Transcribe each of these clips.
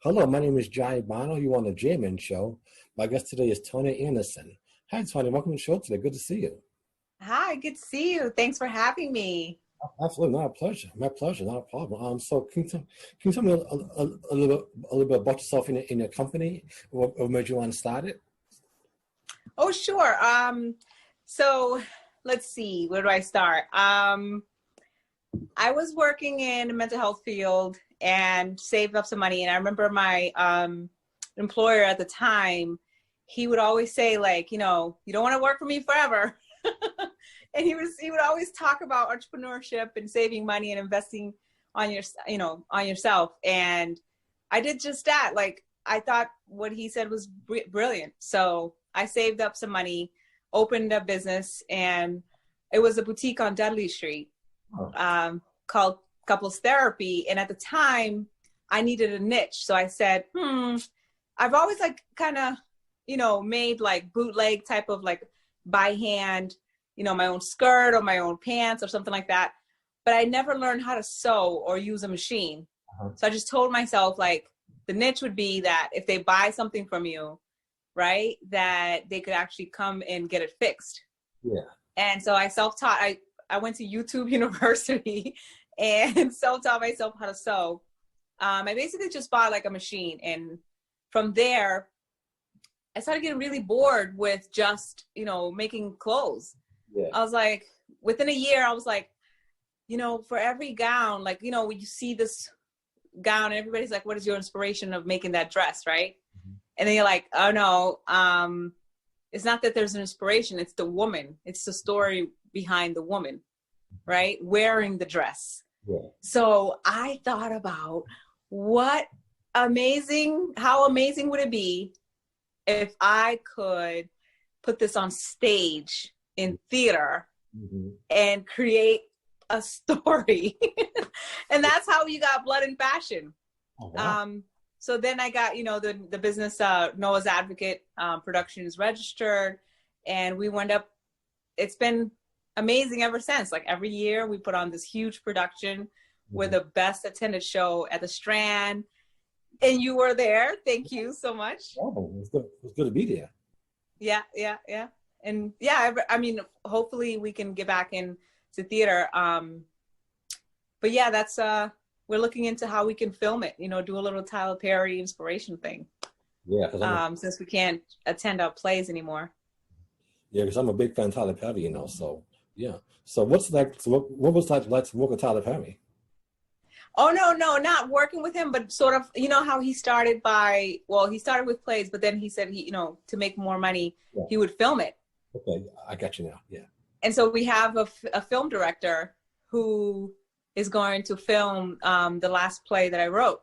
Hello, my name is Jaiye Bynoe. You on the Jayman Show. My guest today is Tania Anderson. Hi, Tania. Welcome to the show today. Good to see you. Hi, good to see you. Thanks for having me. Absolutely, not a pleasure. My pleasure, not a problem. So, can you tell me a little bit about yourself in your company? What made you want to start it? Oh, sure. So let's see, where do I start? I was working in the mental health field and saved up some money. And I remember my employer at the time, he would always say, like, you don't want to work for me forever. And he would always talk about entrepreneurship and saving money and investing on on yourself. And I did just that. Like, I thought what he said was brilliant. So I saved up some money, opened a business, and it was a boutique on Dudley Street. Called Couples Therapy. And at the time I needed a niche. So I said, I've always kind of, made like bootleg type of like by hand, my own skirt or my own pants or something like that. But I never learned how to sew or use a machine. So I just told myself, like, the niche would be that if they buy something from you, right, that they could actually come and get it fixed. Yeah. And so I self-taught. I went to YouTube University and self-taught myself how to sew. I basically just bought like a machine. And from there, I started getting really bored with just, making clothes. Yeah. I was like, within a year, I was like, for every gown, like, when you see this gown and everybody's like, what is your inspiration of making that dress, right? Mm-hmm. And then you're like, oh no, it's not that there's an inspiration, it's the woman. It's the story behind the woman, right? Wearing the dress. Yeah. So I thought about how amazing would it be if I could put this on stage in theater and create a story. And that's how we got Blood and Fashion. Oh, wow. So then I got, the business, Noah's Advocate Productions registered, and we wound up, it's been amazing ever since. Like, every year we put on this huge production. We're the best attended show at the Strand, and you were there. Thank you so much. Oh, it was good to be there. Yeah. And yeah, I mean, hopefully we can get back into theater. But yeah, that's, we're looking into how we can film it, do a little Tyler Perry inspiration thing. Yeah. Since we can't attend our plays anymore. Yeah, because I'm a big fan of Tyler Perry, so yeah. So what was it like to work with Tyler Perry? Oh, no, not working with him, but sort of, how he started he started with plays, but then he said to make more money, he would film it. Okay, I got you now, yeah. And so we have a film director who is going to film the last play that I wrote.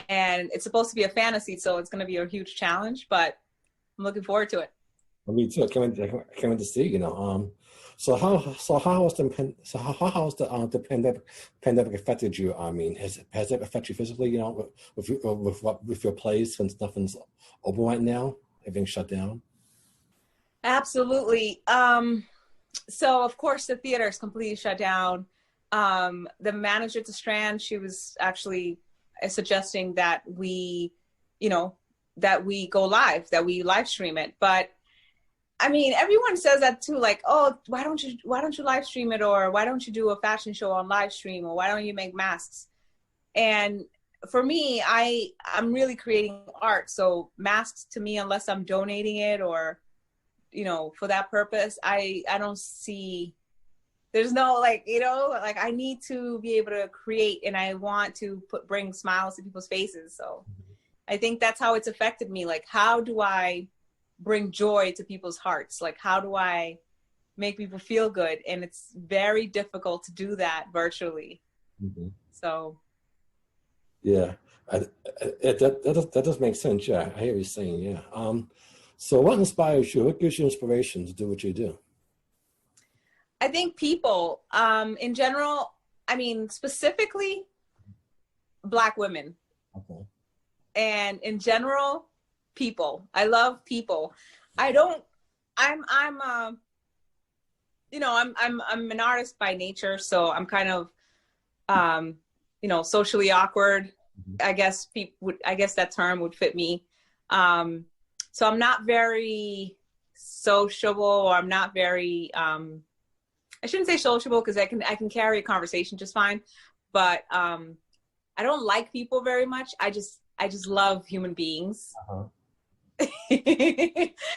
And it's supposed to be a fantasy, so it's going to be a huge challenge, but I'm looking forward to it. Me too. I can't wait to see. So how has the pandemic affected you? I mean, has it affected you physically? With your plays, since nothing's open right now, everything's shut down. Absolutely. So of course the theater is completely shut down. The manager at the Strand, she was actually suggesting that we go live, that we live stream it. But I mean, everyone says that too, like, oh, why don't you live stream it? Or why don't you do a fashion show on live stream? Or why don't you make masks? And for me, I'm really creating art. So masks, to me, unless I'm donating it or, for that purpose, I don't see, there's no I need to be able to create, and I want to bring smiles to people's faces. So I think that's how it's affected me. Like, how do I bring joy to people's hearts? Like, how do I make people feel good? And it's very difficult to do that virtually. Mm-hmm. So yeah, that does make sense. Yeah, I hear you saying. Yeah. So what inspires you? What gives you inspiration to do what you do? I think people, in general, I mean, specifically Black women. Okay. And in general, people. I love people. I'm an artist by nature, so I'm kind of, socially awkward. I guess that term would fit me. So I'm not very sociable, or I'm not very, I shouldn't say sociable, because I can carry a conversation just fine, but I don't like people very much. I just love human beings.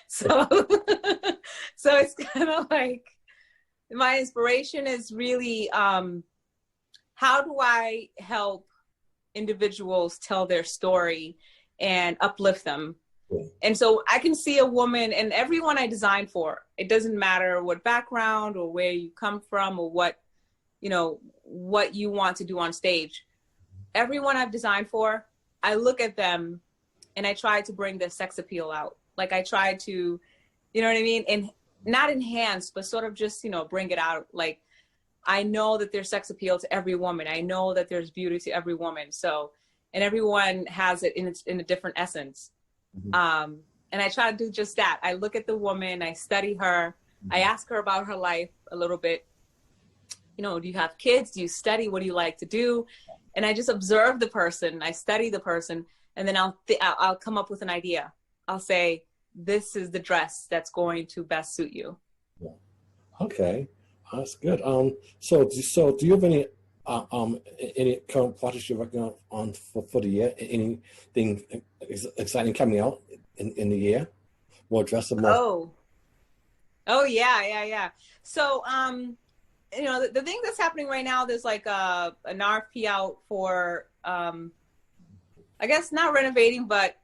So so it's kind of like, my inspiration is really, how do I help individuals tell their story and uplift them? And so I can see a woman, and everyone I design for, it doesn't matter what background or where you come from or what you want to do on stage. Everyone I've designed for, I look at them and I try to bring their sex appeal out. Like, I try to, you know what I mean? And not enhance, but sort of just, bring it out. Like, I know that there's sex appeal to every woman. I know that there's beauty to every woman. So, and everyone has it in a different essence. And I try to do just that. I look at the woman, I study her, I ask her about her life a little bit. Do you have kids? Do you study? What do you like to do? And I just observe the person. I study the person, and then I'll come up with an idea. I'll say, this is the dress that's going to best suit you. Yeah. Okay, that's good. So do you have any current projects you're working on for the year? Anything exciting coming out in the year? More dressable? Oh yeah. So the thing that's happening right now, there's like an RFP out for I guess not renovating, but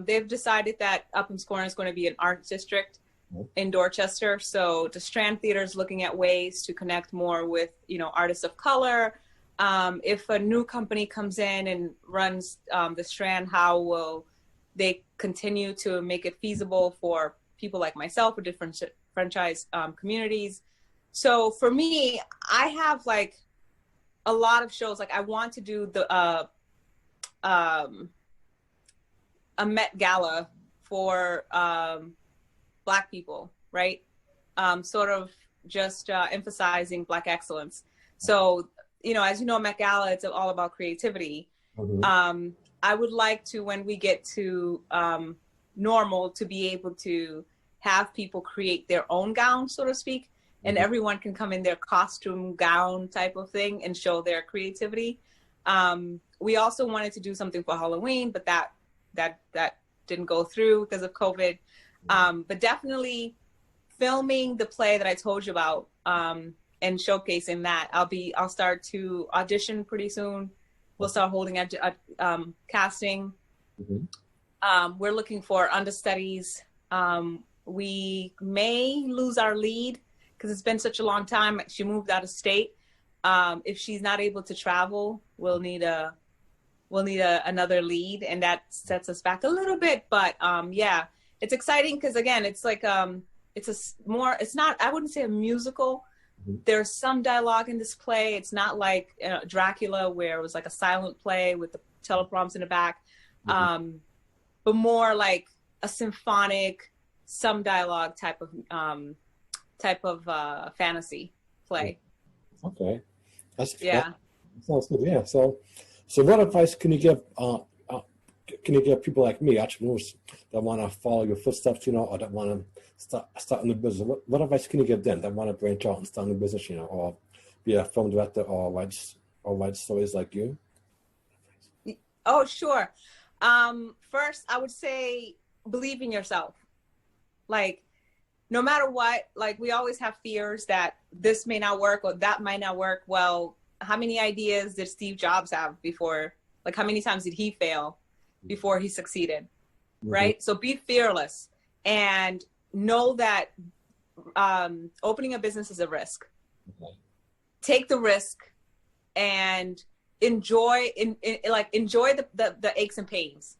they've decided that Upham's Corner is going to be an art district in Dorchester. So the Strand Theater is looking at ways to connect more with artists of color. If a new company comes in and runs the Strand, how will they continue to make it feasible for people like myself or different franchise communities? So for me, I have like a lot of shows. Like, I want to do a Met Gala for Black people, right? Sort of just emphasizing Black excellence. So, as you know, Met Gala, it's all about creativity. I would like to, when we get to normal, to be able to have people create their own gown, so to speak, and everyone can come in their costume gown type of thing and show their creativity. We also wanted to do something for Halloween, but that didn't go through because of COVID. But definitely filming the play that I told you about and showcasing that. I'll start to audition pretty soon. We'll start holding casting. We're looking for understudies. We may lose our lead because it's been such a long time. She moved out of state. If she's not able to travel, we'll need another lead, and that sets us back a little bit. But yeah, it's exciting because, again, it's like it's not, I wouldn't say a musical. There's some dialogue in this play. It's not like Dracula, where it was like a silent play with the teleprompts in the back, but more like a symphonic, some dialogue type of fantasy play. Okay, that sounds good. Yeah. So what advice can you give people like me, entrepreneurs that want to follow your footsteps, or that want to start a new business? What advice can you give them that want to branch out and start a new business, or be a film director or write stories like you? Oh, sure. First, I would say believe in yourself. Like, no matter what, like, we always have fears that this may not work or that might not work. Well, how many ideas did Steve Jobs have before? Like, how many times did he fail before he succeeded? Right? So be fearless and know that opening a business is a risk. Take the risk and enjoy the aches and pains.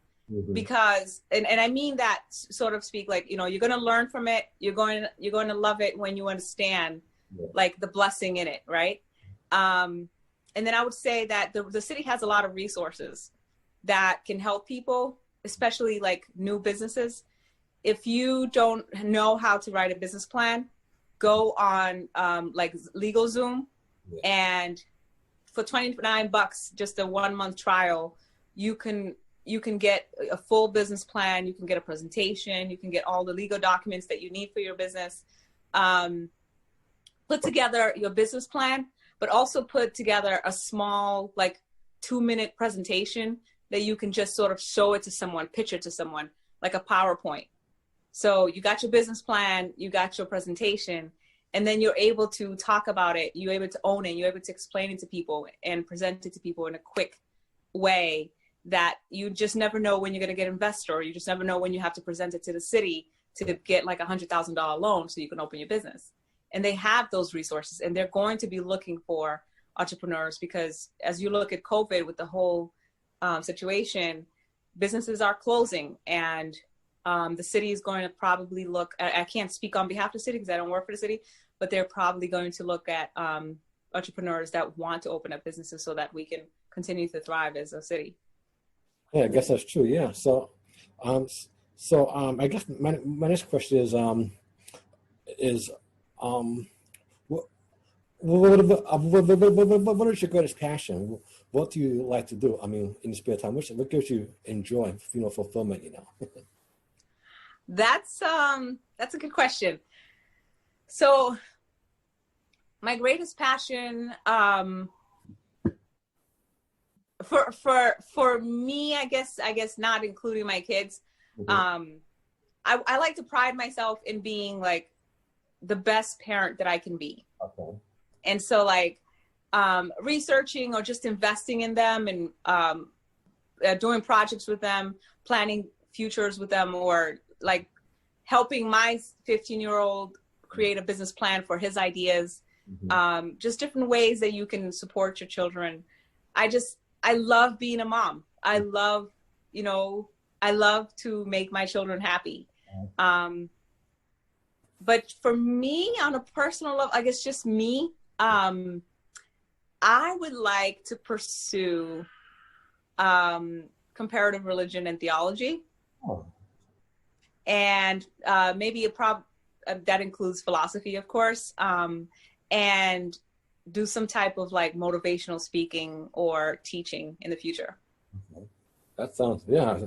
Because, and I mean that, sort of speak, like, you're going to learn from it. You're going to love it when you understand like the blessing in it. Right. And then I would say that the city has a lot of resources that can help people, especially like new businesses. If you don't know how to write a business plan, go on like LegalZoom, and for $29, just a 1-month trial, you can get a full business plan, you can get a presentation, you can get all the legal documents that you need for your business. Put together your business plan, but also put together a small, like 2-minute presentation that you can just sort of show it to someone, pitch it to someone, like a PowerPoint. So you got your business plan, you got your presentation, and then you're able to talk about it. You're able to own it. You're able to explain it to people and present it to people in a quick way that you just never know when you're going to get an investor, or you just never know when you have to present it to the city to get like $100,000 loan so you can open your business. And they have those resources, and they're going to be looking for entrepreneurs, because as you look at COVID with the whole situation, businesses are closing, and the city is going to probably look, I can't speak on behalf of the city because I don't work for the city, but they're probably going to look at entrepreneurs that want to open up businesses so that we can continue to thrive as a city. Yeah, I guess that's true. Yeah. So, I guess my next question is what is your greatest passion? What do you like to do? I mean, in your spare time, what gives you enjoy, fulfillment? That's a good question. So, my greatest passion, for me, I guess not including my kids, I like to pride myself in being like the best parent that I can be. Okay. And so like researching or just investing in them and doing projects with them, planning futures with them, or like helping my 15-year-old create a business plan for his ideas. Just different ways that you can support your children. I love being a mom. I love to make my children happy. But for me, on a personal level, I guess just me, I would like to pursue comparative religion and theology. Oh. And maybe that includes philosophy, of course, and do some type of like motivational speaking or teaching in the future. Okay. That sounds, I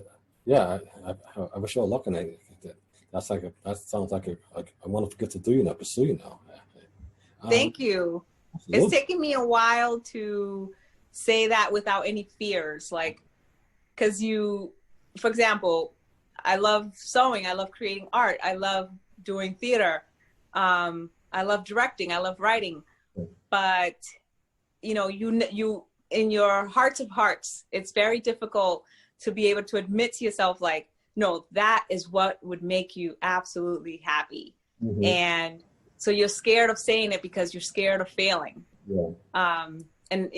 wish you were looking at it. That sounds like a wonderful good to do, pursue, Thank you. Absolutely. It's taken me a while to say that without any fears, like, because for example, I love sewing, I love creating art, I love doing theater, I love directing, I love writing, but you in your hearts of hearts, it's very difficult to be able to admit to yourself, like, no, that is what would make you absolutely happy. And so you're scared of saying it because you're scared of failing. Yeah. And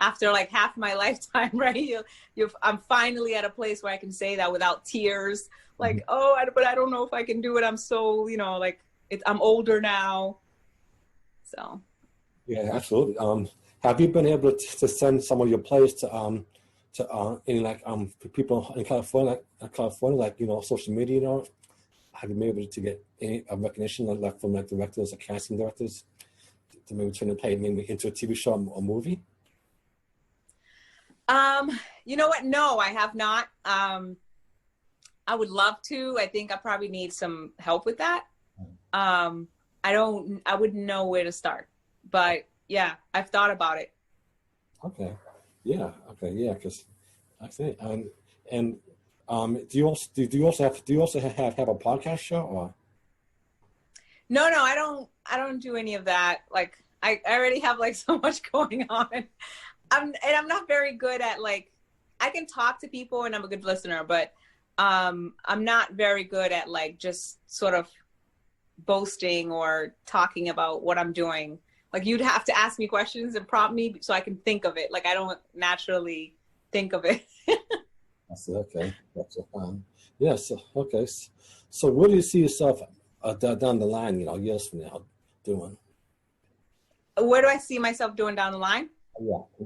after like half my lifetime, right? I'm finally at a place where I can say that without tears. Like, but I don't know if I can do it. I'm so, I'm older now. So. Yeah, absolutely. Have you been able to send some of your plays to people in California, like, social media, have you been able to get any recognition like from like directors or casting directors to maybe turn the play maybe into a TV show or movie? You know what? No, I have not. I would love to. I think I probably need some help with that. I wouldn't know where to start, but yeah, I've thought about it. Okay. Yeah. Okay. Yeah. Because I say, and do you also have a podcast show or? No, I don't do any of that. Like I already have like so much going on. I'm not very good at like, I can talk to people and I'm a good listener, but I'm not very good at like just sort of boasting or talking about what I'm doing. Like you'd have to ask me questions and prompt me so I can think of it. Like I don't naturally think of it. I said, okay. That's yes. Okay. So what do you see yourself down the line, years from now doing? Where do I see myself doing down the line?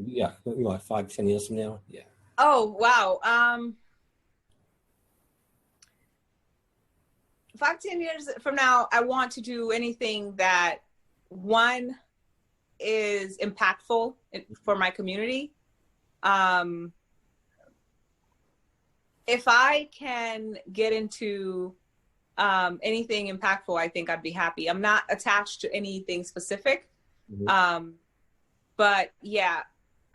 Yeah. Like 5-10 years from now. Yeah. Oh, wow. 5-10 years from now, I want to do anything that one is impactful for my community. if I can get into anything impactful, I think I'd be happy. I'm not attached to anything specific. But yeah,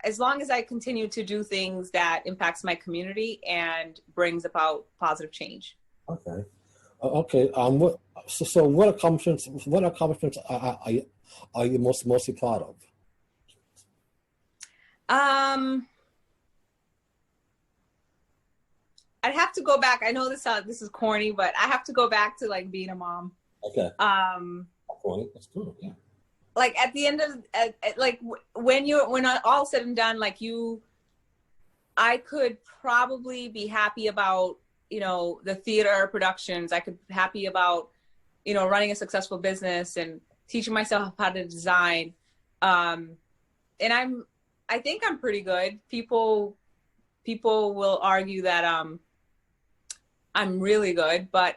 as long as I continue to do things that impacts my community and brings about positive change. Okay. Okay. What accomplishments are you mostly proud of? I'd have to go back. I know this is corny, but I have to go back to like being a mom. Okay. Corny. That's cool. Yeah. Like at the end of like when all said and done, like I could probably be happy about, you know, the theater productions. I could be happy about, you know, running a successful business and teaching myself how to design. And I think I'm pretty good. People will argue that I'm really good, but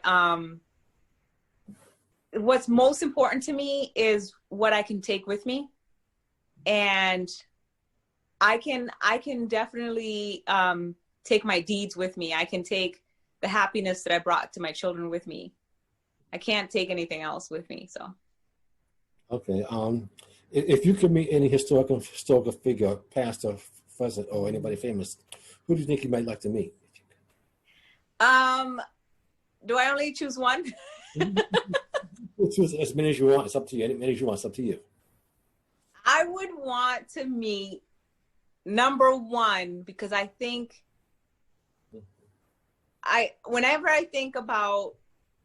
what's most important to me is what I can take with me. And I can definitely take my deeds with me. I can take the happiness that I brought to my children with me. I can't take anything else with me. So. Okay. If you could meet any historical figure, past or present, or anybody famous, who do you think you might like to meet? Do I only choose one? Choose as many as you want. It's up to you. As many as you want. It's up to you. I would want to meet number one, because I think whenever I think about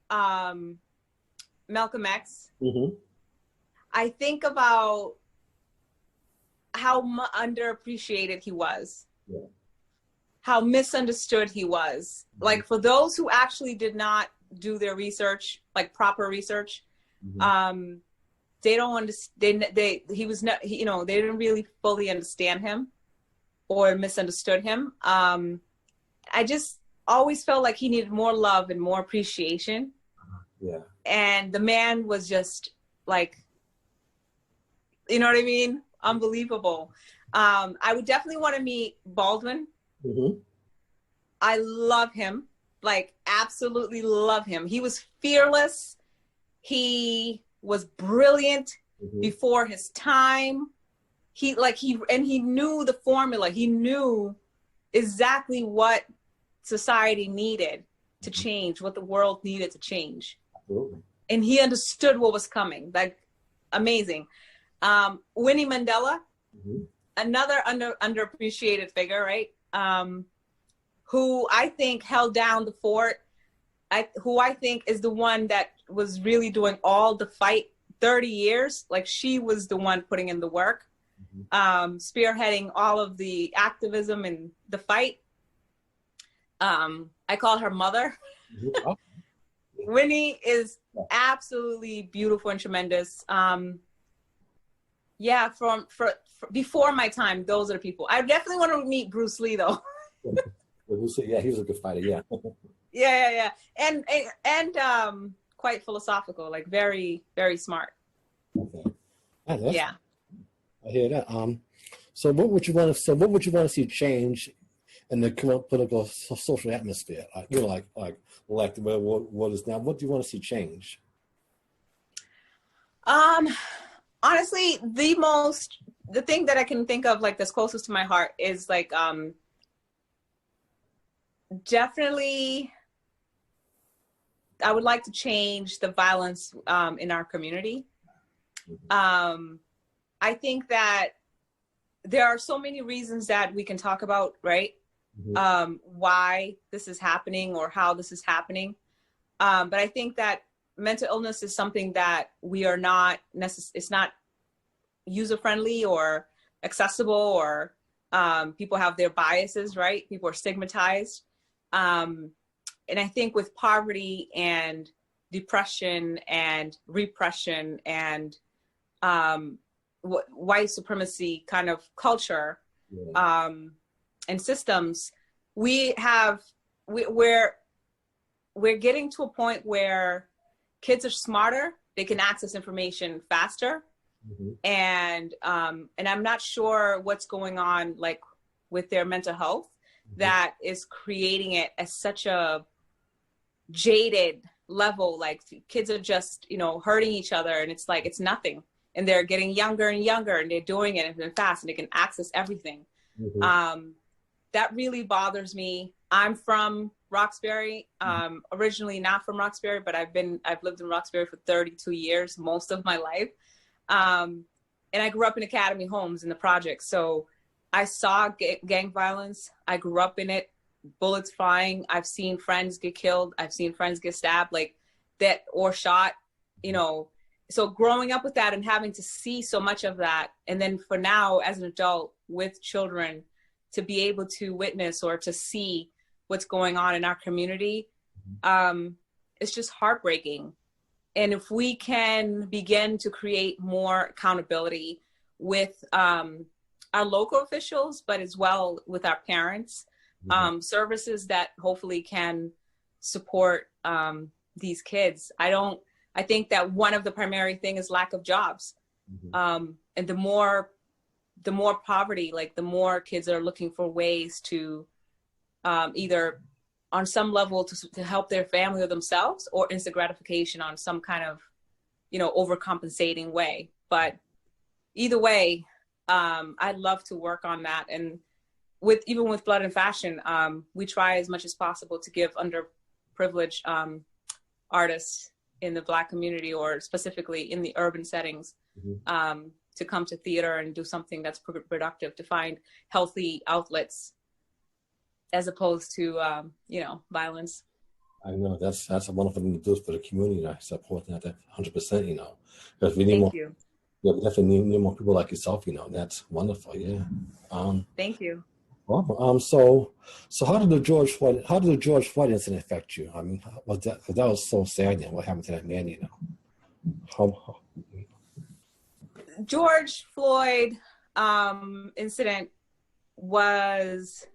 Malcolm X, I think about how underappreciated he was, how misunderstood he was. Like for those who actually did not do their research, like proper research, they don't understand. They didn't really fully understand him or misunderstood him. I just always felt like he needed more love and more appreciation. Yeah. And the man was just like, you know what I mean? Unbelievable. I would definitely want to meet Baldwin. I love him, like absolutely love him. He was fearless. He was brilliant before his time. He knew the formula. He knew exactly what society needed to change, what the world needed to change. Absolutely. And he understood what was coming. Like, amazing. Winnie Mandela, another underappreciated figure, right? Who I think held down the fort. Who I think is the one that was really doing all the fight 30 years. Like, she was the one putting in the work, spearheading all of the activism and the fight. I call her mother. Winnie is absolutely beautiful and tremendous. Yeah, for before my time, those are the people. I definitely want to meet Bruce Lee, though. Yeah, he was a good fighter. Yeah. Yeah. And quite philosophical, like very, very smart. Okay. Yeah. I hear that. So what would you want to see change in the current political social atmosphere? Like what is now? What do you want to see change? Honestly, the thing that I can think of, like, that's closest to my heart is like definitely I would like to change the violence in our community. I think that there are so many reasons that we can talk about, right? Why this is happening or how this is happening. But I think that mental illness is something that we are not it's not user-friendly or accessible, or people have their biases, right? People are stigmatized. And I think with poverty and depression and repression and white supremacy kind of culture and systems, we're getting to a point where kids are smarter. They can access information faster. And I'm not sure what's going on, like, with their mental health. that is creating it as such a jaded level. Like kids are just, hurting each other, and it's like, it's nothing. And they're getting younger and younger, and they're doing it and fast, and they can access everything. That really bothers me. I'm from Roxbury, originally not from Roxbury, but I've lived in Roxbury for 32 years, most of my life. And I grew up in Academy homes in the projects. So I saw gang violence. I grew up in it, bullets flying. I've seen friends get killed. I've seen friends get stabbed like that or shot, So growing up with that and having to see so much of that. And then for now, as an adult with children, to be able to witness or to see what's going on in our community, it's just heartbreaking. And if we can begin to create more accountability with our local officials, but as well with our parents, services that hopefully can support these kids. I think that one of the primary thing is lack of jobs. And the more poverty, like the more kids are looking for ways to either on some level to help their family or themselves, or instant gratification on some kind of, overcompensating way. But either way, I'd love to work on that. And even with Blood and Fashion, we try as much as possible to give underprivileged artists in the Black community, or specifically in the urban settings, to come to theater and do something that's productive, to find healthy outlets as opposed to, violence. I know that's a wonderful thing to do for the community. I support that 100%, because we need more. You. Yeah, we definitely need more people like yourself, That's wonderful, yeah. Thank you. Well, so how did the George Floyd incident affect you? I mean, that was so sad, what happened to that man, How... George Floyd incident was,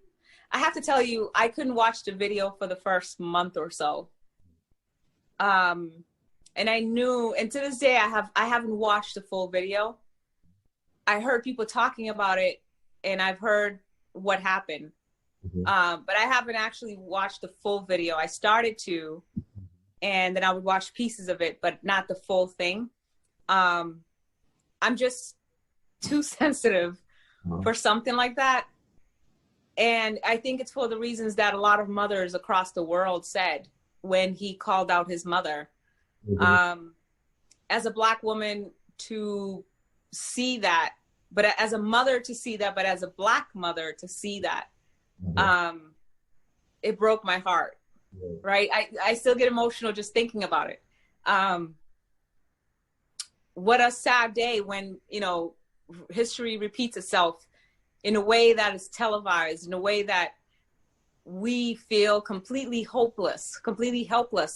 I have to tell you, I couldn't watch the video for the first month or so. And I knew, and to this day, I haven't watched the full video. I heard people talking about it, and I've heard what happened. But I haven't actually watched the full video. I started to, and then I would watch pieces of it, but not the full thing. I'm just too sensitive for something like that. And I think it's for the reasons that a lot of mothers across the world said when he called out his mother. As a Black woman to see that, but as a mother to see that, but as a Black mother to see that, it broke my heart, right? I still get emotional just thinking about it. What a sad day when, history repeats itself in a way that is televised, in a way that we feel completely helpless,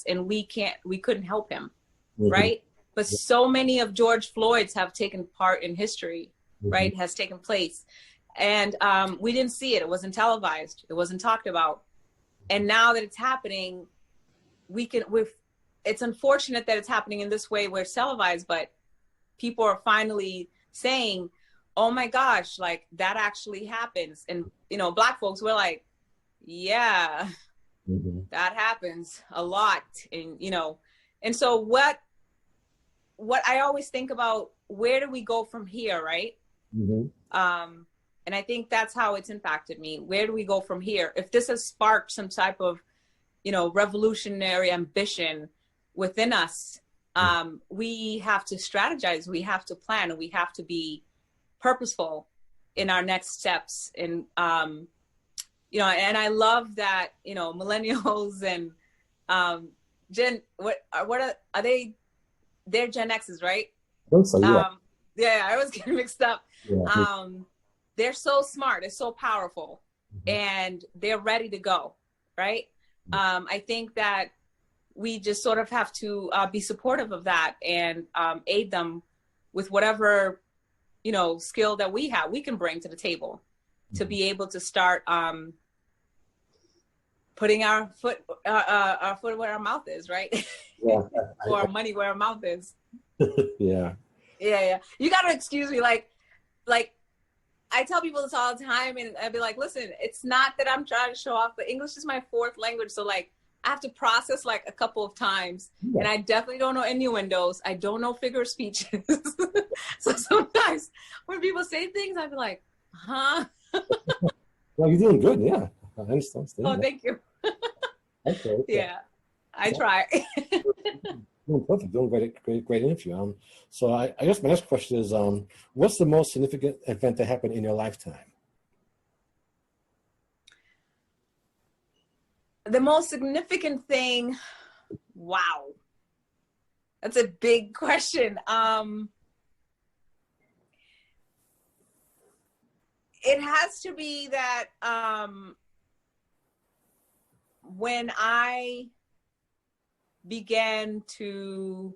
and we couldn't help him, right? But so many of George Floyd's have taken part in history, right? Has taken place. And we didn't see it. It wasn't televised. It wasn't talked about. And now that it's happening, it's unfortunate that it's happening in this way where it's televised, but people are finally saying, oh my gosh, like that actually happens. And, Black folks, we're like, yeah, that happens a lot. And, and so what I always think about, where do we go from here, right? And I think that's how it's impacted me. Where do we go from here? If this has sparked some type of, revolutionary ambition within us, we have to strategize, we have to plan, and we have to be purposeful in our next steps. And, and I love that, millennials and what are they? They're Gen X's, right? I think so, yeah. Yeah, I was getting mixed up. Yeah. They're so smart, they're so powerful, and they're ready to go, right? I think that we just sort of have to be supportive of that and aid them with whatever, skill that we can bring to the table to be able to start putting our foot where our mouth is, right? Yeah. Or our money where our mouth is. Yeah. Yeah. You got to excuse me. Like I tell people this all the time, and I'd be like, listen, it's not that I'm trying to show off, but English is my fourth language. So like, I have to process like a couple of times, and I definitely don't know innuendos. I don't know figure of speeches. So sometimes when people say things, I'd be like, huh? Well, you're doing good. Yeah. I understand. Oh, thank you. Okay. Yeah, I try. Doing perfect. Doing great interview. So I guess my next question is, what's the most significant event that happened in your lifetime? The most significant thing, wow. That's a big question. It has to be that when I began to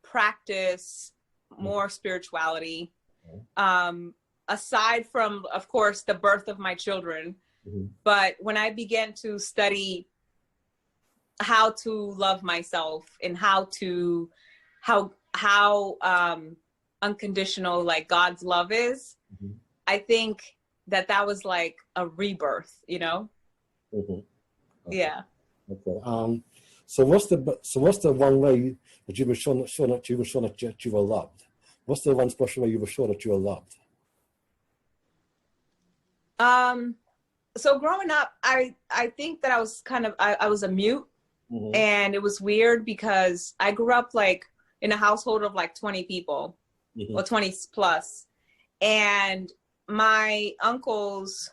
practice more spirituality, aside from, of course, the birth of my children, but when I began to study how to love myself and how unconditional like God's love is, I think that was like a rebirth, you know? Okay. Yeah. Okay. So what's the one way that you were shown that you were loved? What's the one special way you were sure that you were loved? So growing up, I think that I was I was a mute, and it was weird because I grew up like in a household of like 20 people or 20 plus, and my uncles.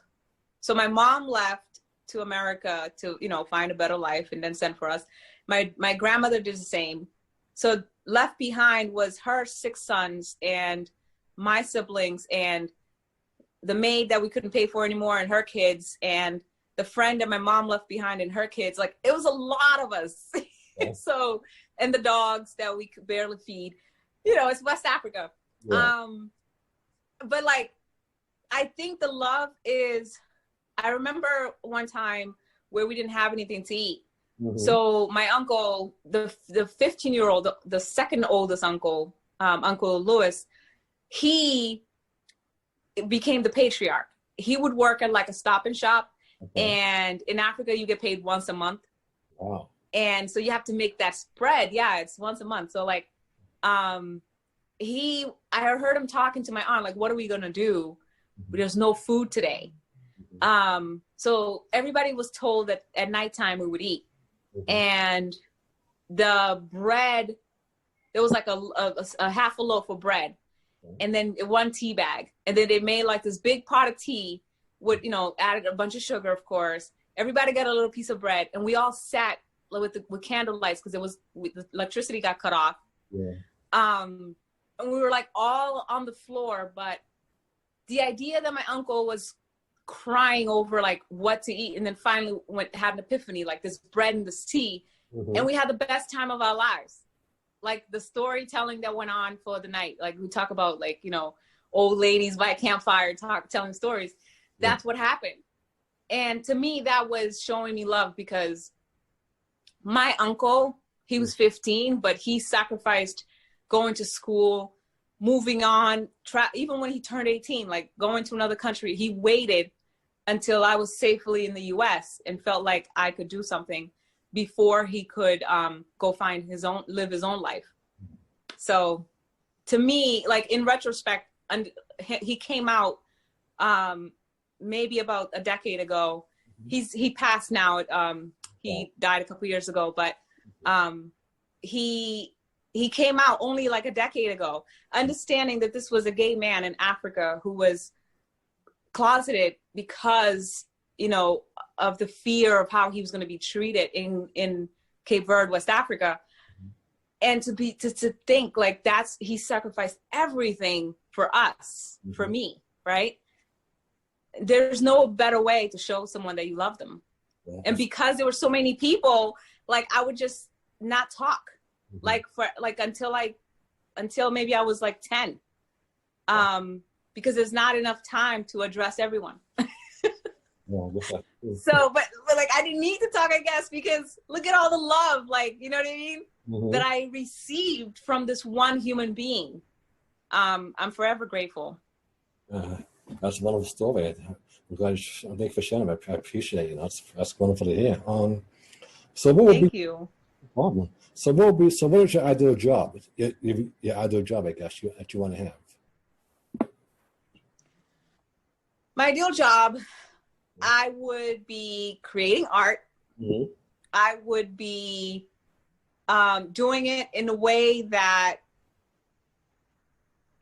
So my mom left to America to, you know, find a better life and then send for us. My grandmother did the same. So left behind was her 6 sons and my siblings and the maid that we couldn't pay for anymore and her kids and the friend that my mom left behind and her kids. Like, it was a lot of us. Yeah. So, and the dogs that we could barely feed. You know, it's West Africa. Yeah. But like, I think the love is, I remember one time where we didn't have anything to eat. So my uncle, the 15-year-old, the second oldest uncle, Uncle Lewis, he became the patriarch. He would work at like a Stop and Shop, and in Africa you get paid once a month. Wow. And so you have to make that spread. Yeah, it's once a month. So like, I heard him talking to my aunt, like, what are we gonna do? There's no food today. So everybody was told that at nighttime we would eat. And the bread, there was like a half a loaf of bread and then 1 tea bag. And then they made like this big pot of tea with, you know, added a bunch of sugar, of course. Everybody got a little piece of bread and we all sat with candle lights because the electricity got cut off. Yeah. And we were like all on the floor, but the idea that my uncle was crying over like what to eat and then finally had an epiphany, like this bread and this tea, and we had the best time of our lives. Like the storytelling that went on for the night, like we talk about, like, you know, old ladies by a campfire telling stories. That's what happened. And to me that was showing me love, because my uncle, he was 15 but he sacrificed going to school, moving on, even when he turned 18, like going to another country, he waited until I was safely in the US and felt like I could do something before he could go find live his own life. So to me, like in retrospect, he came out maybe about a decade ago. He passed now. He died a couple years ago, but he came out only like a decade ago, understanding that this was a gay man in Africa who was closeted because, you know, of the fear of how he was going to be treated in Cape Verde, West Africa. And to think like he sacrificed everything for us, for me, right? There's no better way to show someone that you love them. Yeah. And because there were so many people, like I would just not talk. Like until maybe I was like 10, because there's not enough time to address everyone. So, but like I didn't need to talk, I guess, because look at all the love, like, you know what I mean, that I received from this one human being. I'm forever grateful. That's a wonderful story. I'm glad. Thank you for sharing. I appreciate it. That's wonderful to hear. So what would Thank be you. the problem? So what would be? So what is your ideal job? Your ideal job, I guess, that you want to have. My ideal job, I would be creating art. Mm-hmm. I would be doing it in a way that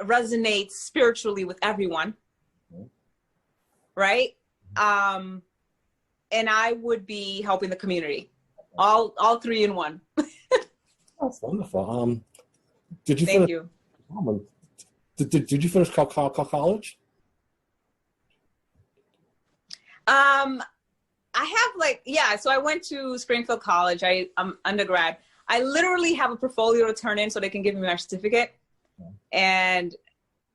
resonates spiritually with everyone, right? And I would be helping the community, all three in one. That's wonderful. Did you Thank finish? you. Did you finish college? I have so I went to Springfield College. I'm undergrad. I literally have a portfolio to turn in so they can give me my certificate. And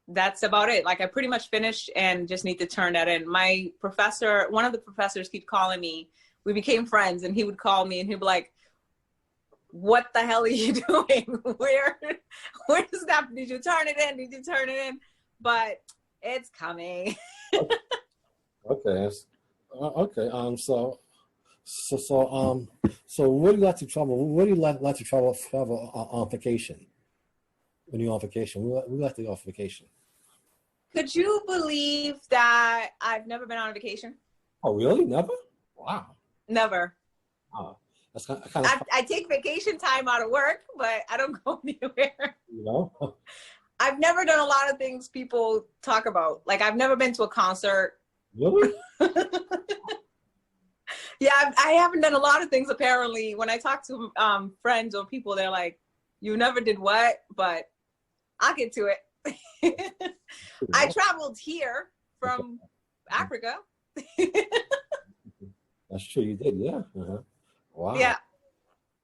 that's about it. Like I pretty much finished and just need to turn that in. My professor, one of the professors keep calling me. We became friends and he would call me and he'd be like, what the hell are you doing? Where is that? Did you turn it in? Did you turn it in? But it's coming. Okay. Okay. So where do you like to travel? Where do you like to travel on vacation? When you're on vacation, we like to go on vacation. Could you believe that I've never been on a vacation? Oh, really? Never? Wow. Never. Wow. That's kind of. I take vacation time out of work, but I don't go anywhere. You know. I've never done a lot of things people talk about. Like I've never been to a concert. Really? Yeah, I haven't done a lot of things apparently. When I talk to friends or people, they're like, you never did what? But I'll get to it. I traveled here from Africa. That's true, you did, yeah. Uh-huh. Wow. Yeah.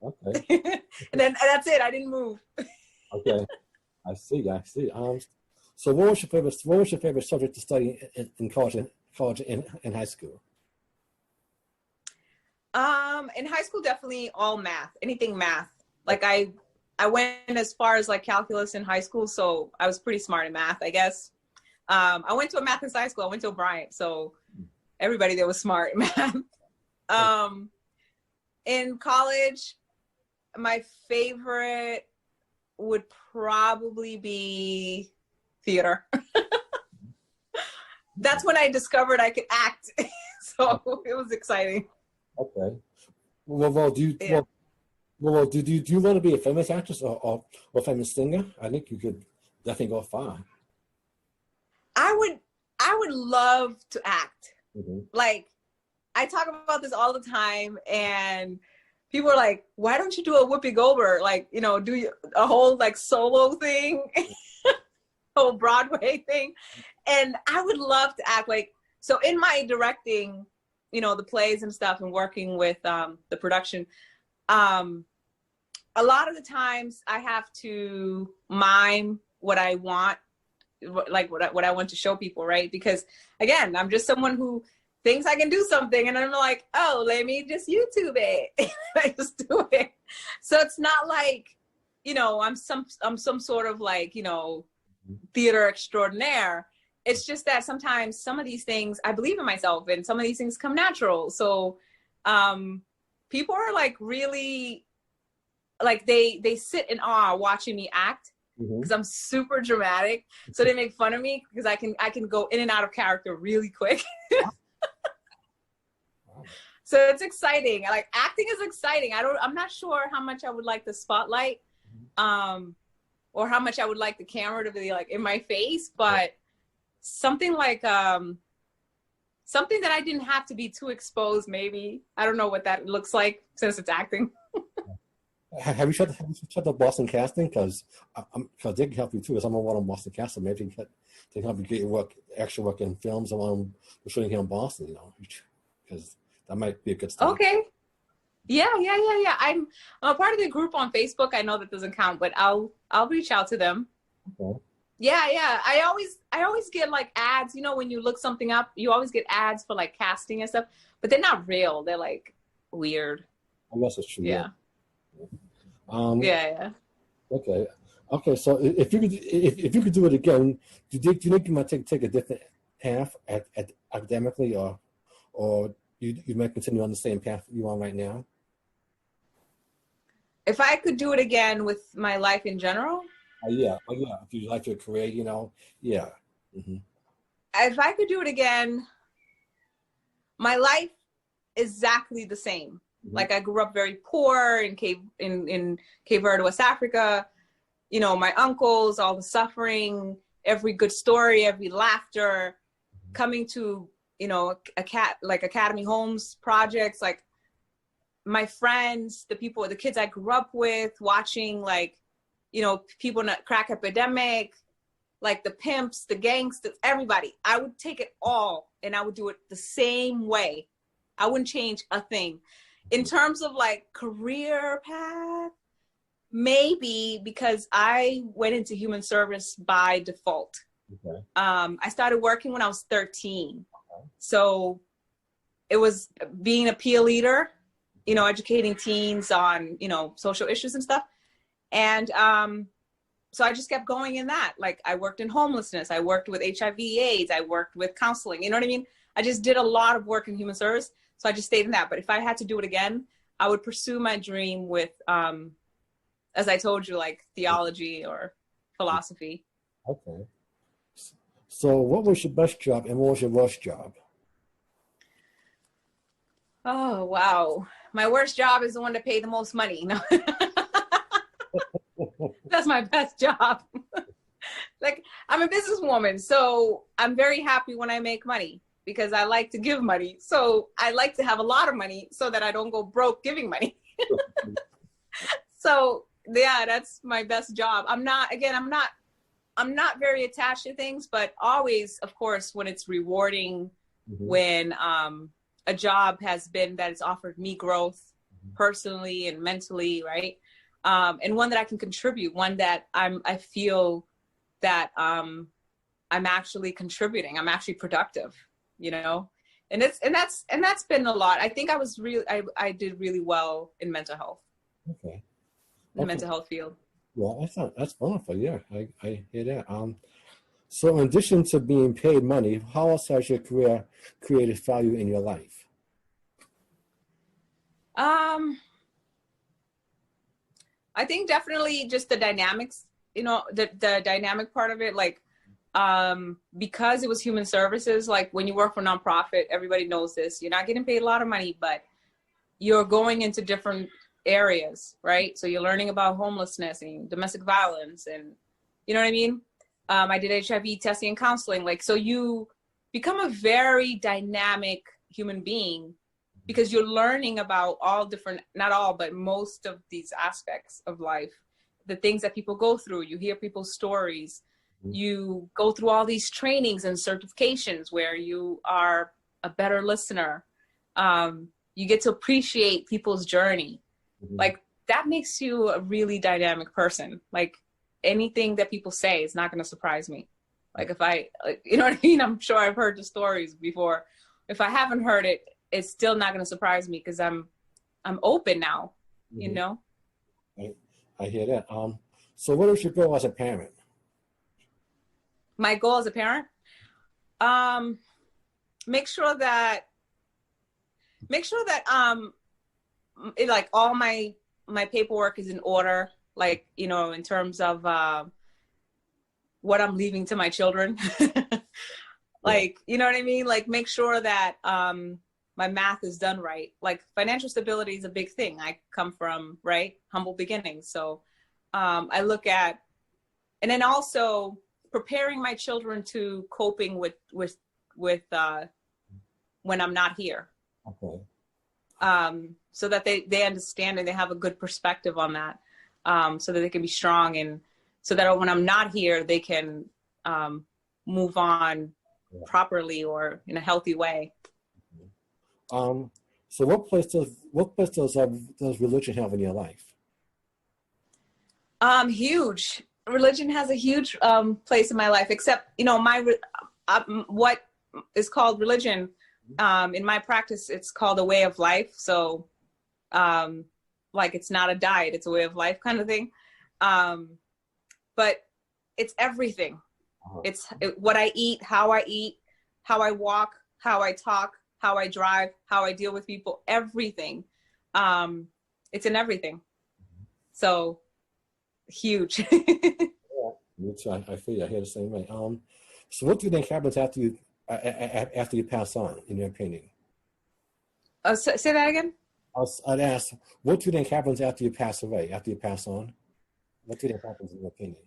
Okay. and that's it. I didn't move. Okay. I see. So what was your favorite subject to study in college and high school? In high school, definitely all math, anything math. Like I went as far as like calculus in high school, so I was pretty smart in math, I guess. I went to a math in high school. I went to O'Brien, so everybody there was smart in math. In college, my favorite would probably be theater. That's when I discovered I could act, so it was exciting. Okay. Well, do you want to be a famous actress or famous singer? I think you could definitely go far. I would love to act. Mm-hmm. Like I talk about this all the time, and people are like, "Why don't you do a Whoopi Goldberg? Like, do a whole like solo thing, whole Broadway thing?" And I would love to act like. So in my directing, the plays and stuff, and working with the production, a lot of the times I have to mime what I want, like what I want to show people, right? Because again, I'm just someone who thinks I can do something, and I'm like, oh, let me just YouTube it. I just do it. So it's not like, I'm some sort of like, theater extraordinaire. It's just that sometimes some of these things, I believe in myself, and some of these things come natural. So people are like really, like they sit in awe watching me act, because I'm super dramatic. So they make fun of me because I can go in and out of character really quick. So it's exciting. Like acting is exciting. I'm not sure how much I would like the spotlight, or how much I would like the camera to be like in my face, but something like something that I didn't have to be too exposed, maybe. I don't know what that looks like since it's acting. Have you checked the Boston casting? Because they can help you too. Because I'm on Boston casting. Maybe they can help you get your extra work in films around the shooting here in Boston. Because that might be a good start. Okay. Yeah. I'm a part of the group on Facebook. I know that doesn't count, but I'll reach out to them. Okay. Yeah. I always get like ads. When you look something up, you always get ads for like casting and stuff, but they're not real. They're like weird. I guess it's true. Yeah. Yeah. Okay. So if you could do it again, do you think you might take a different path academically, or you might continue on the same path you're on right now? If I could do it again with my life in general? Yeah. Oh, yeah. If you like your career, you know, yeah. Mm-hmm. If I could do it again, my life exactly the same. Mm-hmm. Like I grew up very poor in Cape Verde, West Africa. You know, my uncles, all the suffering, every good story, every laughter, coming to, you know, like Academy Homes projects, like my friends, the kids I grew up with, watching, like, you know, people in the crack epidemic, like the pimps, the gangsters, everybody. I would take it all and I would do it the same way. I wouldn't change a thing. In terms of like career path, maybe because I went into human service by default. Okay. I started working when I was 13. Okay. So it was being a peer leader, you know, educating teens on, you know, social issues and stuff. And so I just kept going in that. Like I worked in homelessness. I worked with HIV/AIDS. I worked with counseling. You know what I mean? I just did a lot of work in human service. So I just stayed in that. But if I had to do it again, I would pursue my dream with, as I told you, like theology or philosophy. Okay. So what was your best job and what was your worst job? Oh, wow. My worst job is the one that paid the most money. No. That's my best job. Like, I'm a businesswoman, so I'm very happy when I make money because I like to give money. So I like to have a lot of money so that I don't go broke giving money. So yeah, that's my best job. I'm not very attached to things, but always, of course, when it's rewarding, mm-hmm. when a job has been that it's offered me growth mm-hmm. personally and mentally, right? And one that I can contribute, one that I feel that I'm actually contributing. I'm actually productive, you know, and that's been a lot. I think I did really well in mental health. Okay. In the mental health field. Well, that's wonderful. Yeah, I hear that. So in addition to being paid money, how else has your career created value in your life? I think definitely just the dynamics, you know, the dynamic part of it, like, because it was human services, like when you work for nonprofit, everybody knows this, you're not getting paid a lot of money, but you're going into different areas, right? So you're learning about homelessness and domestic violence and, you know what I mean? I did HIV testing and counseling. Like, so you become a very dynamic human being because you're learning about all different, not all, but most of these aspects of life, the things that people go through. You hear people's stories. You go through all these trainings and certifications where you are a better listener. You get to appreciate people's journey. Mm-hmm. Like that makes you a really dynamic person. Like anything that people say is not going to surprise me. Like if you know what I mean? I'm sure I've heard the stories before. If I haven't heard it, it's still not going to surprise me because I'm open now, mm-hmm. you know? I hear that. So what is your goal as a parent? My goal as a parent? Make sure that like all my paperwork is in order, like, you know, in terms of what I'm leaving to my children. Like, you know what I mean? Like make sure that my math is done right. Like financial stability is a big thing. I come from, right, humble beginnings. So I look at, and then also preparing my children to coping with when I'm not here. Okay. So that they understand and they have a good perspective on that, so that they can be strong and so that when I'm not here, they can move on properly or in a healthy way. So what place does religion have in your life? Huge. Religion has a huge place in my life, except, you know, what is called religion, in my practice, it's called a way of life. So, like it's not a diet, it's a way of life kind of thing. But it's everything. It's what I eat, how I eat, how I walk, how I talk, how I drive, how I deal with people, everything. It's in everything. So huge. Yeah, me too. I feel you. I hear the same way. So what do you think happens after you pass on, in your opinion? Say that again? I'd ask, what do you think happens after you pass away, after you pass on? What do you think happens in your opinion?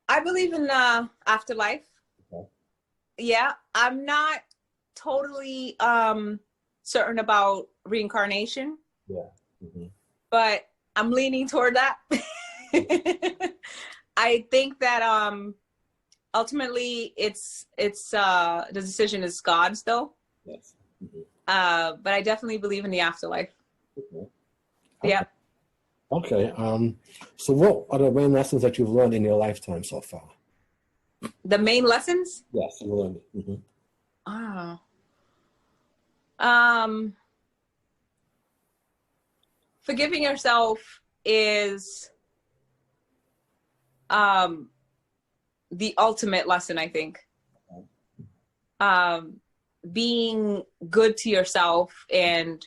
I believe in afterlife. Okay. Yeah, I'm not totally certain about reincarnation. Yeah. Mm-hmm. But I'm leaning toward that. I think that ultimately it's the decision is God's though. Yes. Mm-hmm. But I definitely believe in the afterlife. Okay. Yeah. Okay. So what are the main lessons that you've learned in your lifetime so far? The main lessons? Yes, you learned it. Mm-hmm. Forgiving yourself is the ultimate lesson, I think. Being good to yourself and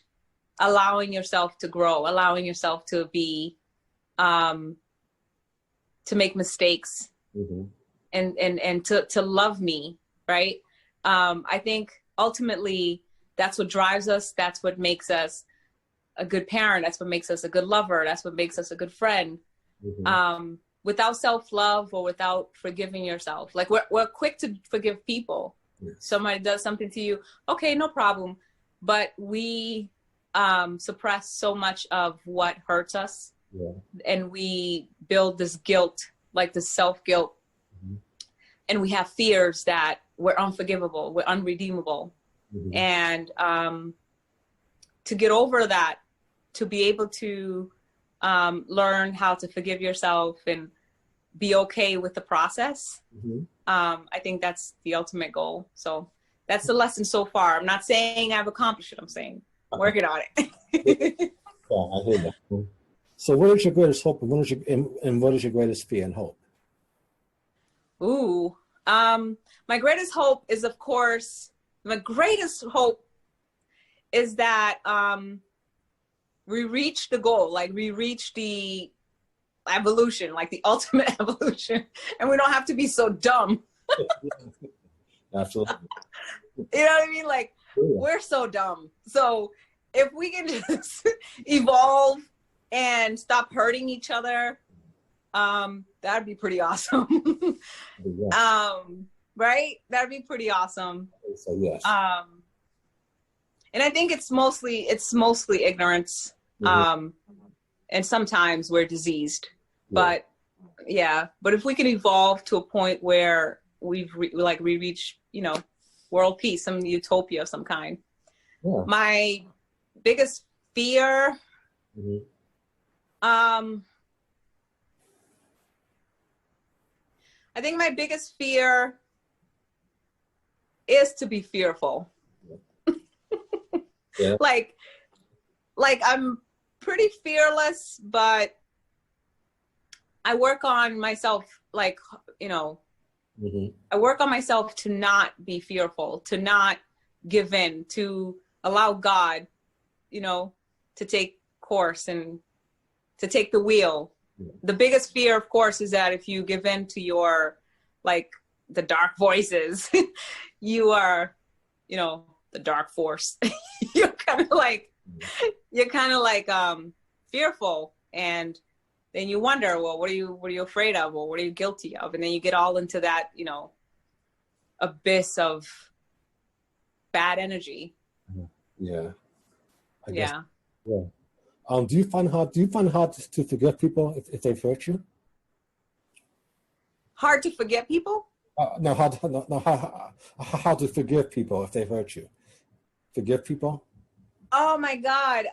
allowing yourself to grow, allowing yourself to be to make mistakes, Mm-hmm. and to love me, right? I think ultimately that's what drives us. That's what makes us a good parent. That's what makes us a good lover. That's what makes us a good friend. Mm-hmm. Without self-love or without forgiving yourself, like we're quick to forgive people. Yes. Somebody does something to you, okay, no problem. But we suppress so much of what hurts us. Yeah. And we build this guilt, like this self-guilt. Mm-hmm. And we have fears that we're unforgivable, we're unredeemable. Mm-hmm. And to get over that, to be able to learn how to forgive yourself and be okay with the process. Mm-hmm. I think that's the ultimate goal. So that's the lesson so far. I'm not saying I've accomplished it. I'm saying working on it. Yeah, I hear that. So what is your greatest hope and what is your greatest fear and hope? Ooh, my greatest hope is, of course, that we reach the goal, like we reach the evolution, like the ultimate evolution, and we don't have to be so dumb. Absolutely. You know what I mean? Like, yeah. We're so dumb. So if we can just evolve and stop hurting each other, that'd be pretty awesome. Yeah. Right? That'd be pretty awesome. So yes. And I think it's mostly ignorance. Mm-hmm. And sometimes we're diseased. Yeah. But if we can evolve to a point where we reach, world peace, some utopia of some kind. Yeah. My biggest fear, mm-hmm. I think my biggest fear is to be fearful. Yeah. like I'm pretty fearless, but I work on myself, mm-hmm. I work on myself to not be fearful, to not give in, to allow God, to take course and to take the wheel. Yeah. The biggest fear, of course, is that if you give in to your, the dark voices, you are, the dark force. You're kind of fearful, and then you wonder, well, what are you afraid of, or what are you guilty of? And then you get all into that, abyss of bad energy. Yeah. I guess. Yeah. Yeah. Do you find hard to forgive people if they've hurt you? Hard to forget people? No, how to forgive people if they've hurt you? Forgive people? Oh my God.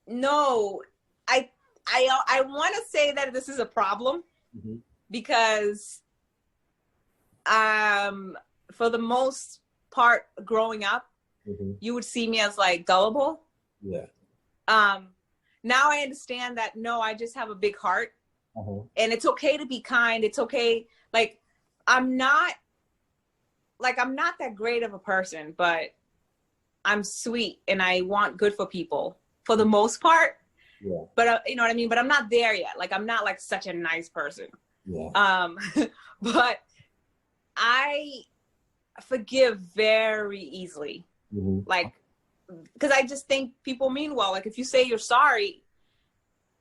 No, I want to say that this is a problem, mm-hmm. because for the most part growing up, mm-hmm. you would see me as gullible. Yeah. Now I understand that, no, I just have a big heart, uh-huh. and it's okay to be kind. It's okay. I'm not like, I'm not that great of a person, but I'm sweet and I want good for people for the most part. Yeah. But you know what I mean? But I'm not there yet. Like, I'm not like such a nice person. Yeah. But I forgive very easily. Like, because I just think people mean well. Like, if you say you're sorry,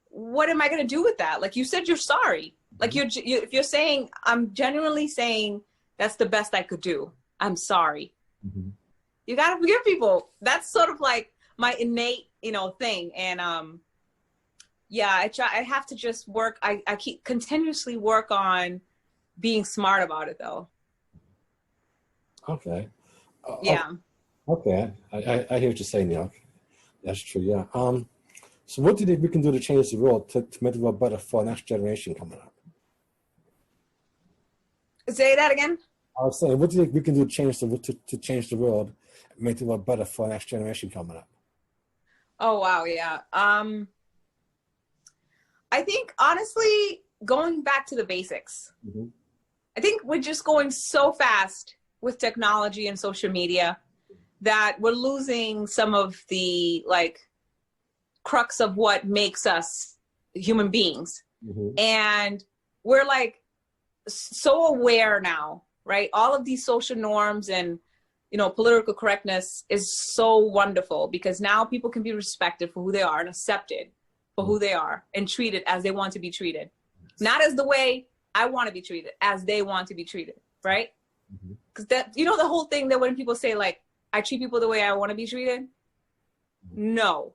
what am I going to do with that? Like, you said you're sorry. Like, if you're saying, I'm genuinely saying that's the best I could do, I'm sorry. You got to forgive people. That's sort of like my innate, you know, thing. And yeah, I have to just work. I keep continuously work on being smart about it, though. Okay. Yeah. Okay. I hear what you're saying, yeah. That's true, yeah. So what do you think we can do to change the world to make the world better for the next generation coming up? Say that again? I was saying, what do you think we can do to change the world, make the world better for the next generation coming up? Oh, wow, yeah. I think, honestly, going back to the basics. I think we're just going so fast with technology and social media that we're losing some of the, like, crux of what makes us human beings. And we're, like, so aware now, right? All of these social norms and, you know, political correctness is so wonderful because now people can be respected for who they are and accepted for who they are and treated as they want to be treated. Not as the way I want to be treated, as they want to be treated, right? Because that, you know, the whole thing that when people say, like, I treat people the way I want to be treated. No,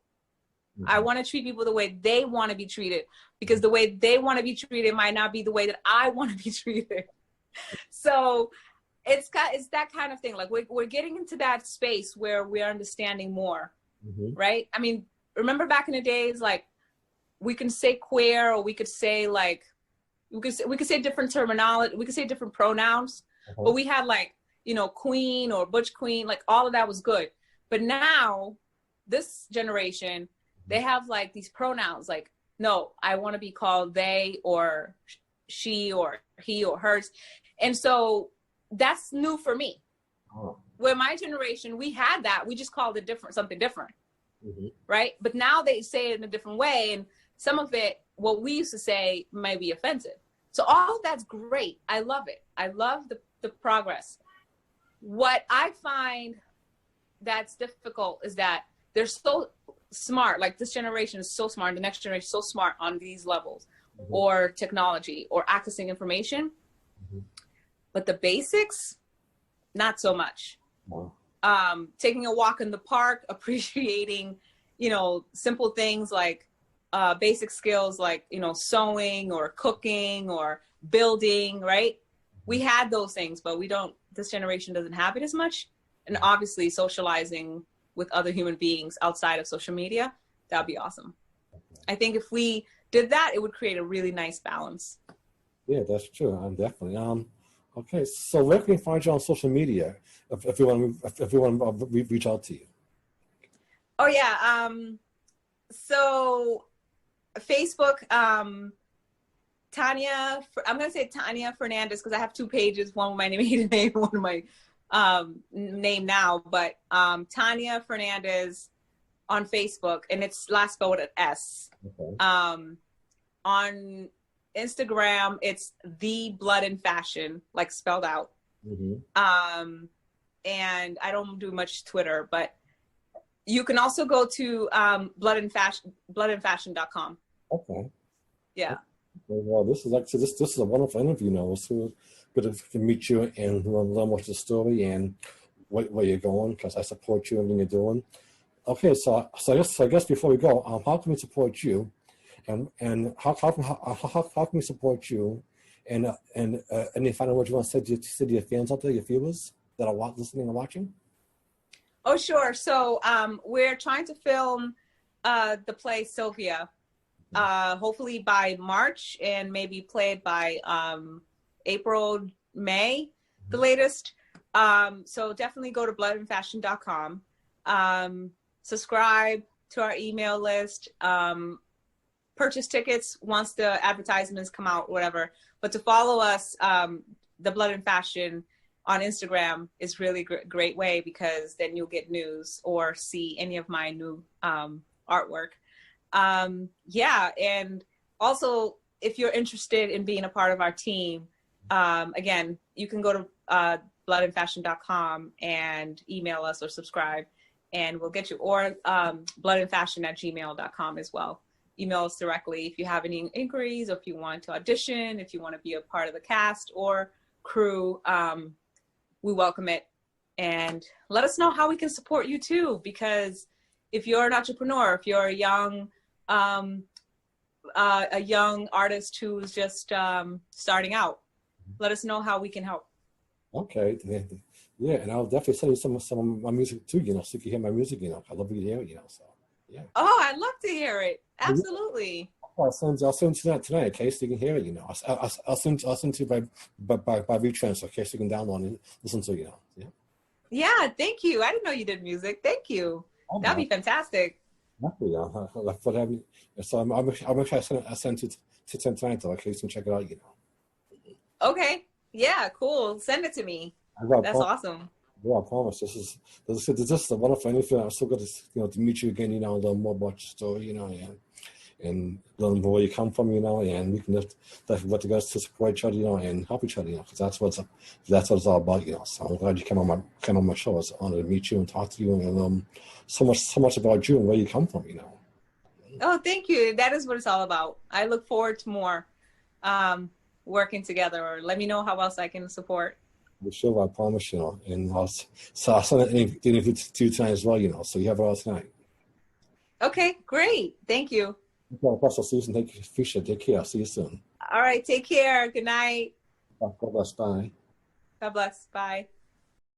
I want to treat people the way they want to be treated, because the way they want to be treated might not be the way that I want to be treated. So it's that kind of thing. Like, we're getting into that space where we're understanding more, right? I mean, remember back in the days, like, we can say queer, or we could say, like, we could say different terminology, we could say different pronouns, but we had, like, you know, queen or butch queen, like, all of that was good. But now this generation, they have, like, these pronouns, like, no, I want to be called they or she or he or hers. And so that's new for me. Where my generation, we had that, we just called it something different, right? But now they say it in a different way, and some of it, what we used to say, might be offensive. So all of that's great. I love it. I love the progress. What I find that's difficult is that they're so smart. Like, this generation is so smart. The next generation is so smart on these levels, or technology, or accessing information. But the basics, not so much. Taking a walk in the park, appreciating, you know, simple things like basic skills like, you know, sewing or cooking or building, right? We had those things, but this generation doesn't have it as much. And obviously socializing with other human beings outside of social media, that'd be awesome. I think if we did that, it would create a really nice balance. Yeah, that's true. Definitely. Okay, so where can we find you on social media if we want to reach out to you? Oh yeah, so Facebook, Tania, I'm gonna say Tania Fernandes because I have two pages, one with my maiden name, one with my name now, but Tania Fernandes on Facebook, and it's last spelled with an S. On Instagram, it's The Blood and Fashion, like spelled out. And I don't do much Twitter, but you can also go to bloodandfashion.com. Okay. Yeah. Well, this is this is a wonderful interview. Now, it's so good to meet you and learn more of the story and where you're going, because I support you and everything you're doing. Okay, so I guess before we go, how can we support you, and how can we support you, and any final words you want to say to your fans out there, your viewers that are listening and watching? Oh, sure. So we're trying to film the play Sylvia, hopefully by March, and maybe play it by April, May, the latest. So definitely go to bloodandfashion.com. Subscribe to our email list. Purchase tickets once the advertisements come out, whatever. But to follow us, the Blood and Fashion on Instagram is really great way, because then you'll get news or see any of my new artwork. Yeah, and also if you're interested in being a part of our team, again, you can go to bloodandfashion.com and email us or subscribe, and we'll get you, or bloodandfashion@gmail.com as well. Email us directly if you have any inquiries, or if you want to audition, if you want to be a part of the cast or crew. We welcome it, and let us know how we can support you too, because if you're an entrepreneur, if you're a young artist who's just starting out, let us know how we can help. Okay, yeah, and I'll definitely send you some of my music too, so you can hear my music, I love you to hear it, so yeah. Oh, I'd love to hear it. Absolutely. I'll send you that tonight, okay, so you can hear it, I'll send to you by retrans, okay, so you can download and listen to it, yeah. Yeah, thank you. I didn't know you did music. Thank you. That'd be fantastic. Yeah, so I'll make sure I send it to tonight, though, okay, so you can check it out, Okay. Yeah, cool. Send it to me. That's awesome. Yeah, I promise. This is a wonderful interview. I'm so good to meet you again. Learn more about your story. And learn more where you come from. And we can just work together to support each other. And help each other. Because that's what it's all about. So I'm glad you came on my show. It's an honor to meet you and talk to you and learn so much about you and where you come from. Oh, thank you. That is what it's all about. I look forward to more working together, or let me know how else I can support. Sure, I promise, and I'll send it to you tonight as well, so you have it all tonight. Okay, great. Thank you. Okay, I'll see you soon. Take care. I'll see you soon. All right, take care. Good night. God bless. Bye. God bless. Bye.